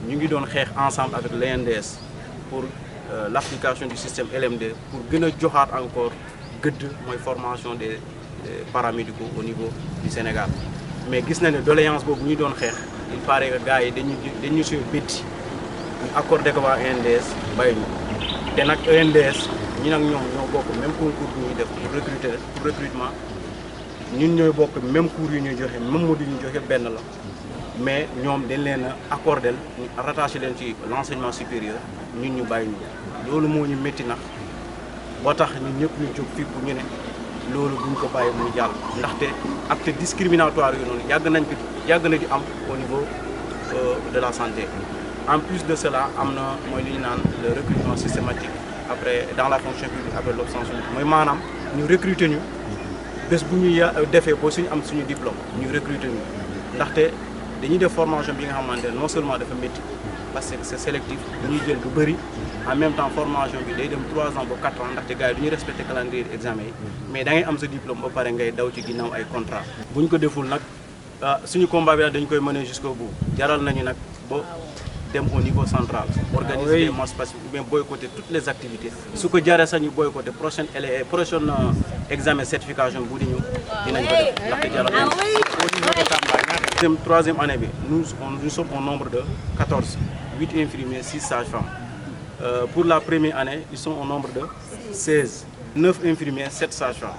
ñu ngi doon xeex ensemble avec l'INDS pour l'application du système LMD pour gën a joxaat encore gëdd mooy formation des paramédicaux au niveau du Sénégal mais gis na ne doléance boobu ñu doon xeex il paraît que gars yi dañu si bétti ñu accordé ko waa INDS bàyyi ñu te nag INDS ñi nag ñoom ñoo bokk même concours bu ñuy def pour recrutement ñun ñooy bokk même cours yu ñuy joxe même module yu ñuy joxe benn la mais ñoom dañ leen a accordé ñu rattaché leen ci l'enseignement supérieur ñun ñu bàyyi ñu loolu moo ñu métti nag boo tax ñun ñëpp ñu jóg fii pour ñu ne loolu duñ ko bàyyi muy jàll ndaxte acte discriminatoire yu noonu yàgg na di am au niveau de la santé. En plus de cela am na mooy li ñu naan le recrutement systématique après dans la fonction publique après l'obtention mooy maanaam ñu recruter ñu bés bu ñu defee ba suñu am suñu diplôme ñu recruter ñu ndaxte dañuy def formation bi nga xamante ne non seulement dafa métti parce que c'est sélectif dañuy jël lu bëri en même temps formation bi day dem 3 ans ba 4 ans ndaxte gars yi du ñuy respecté calendrier examen yi mais da ngay am sa diplôme ba pare ngay daw ci ginnaaw ay contrat bu ñu ko deful nag suñu combat bi daal dañu koy mener jusqu'au bout jaral nañu nag ba dem au niveau central organiser des marches pacifiques ou bien boycotter toutes les activités su ko jaree sax ñu boycotter prochaine examen certification bu di ñu dinañ ko def ndaxte jaral nañu au niveau de Tamba troisième année bi nous sommes au nombre de 14 8 infirmiers 6 sages-femmes pour la première année ils sont au nombre de 16 9 infirmiers 7 sages-femmes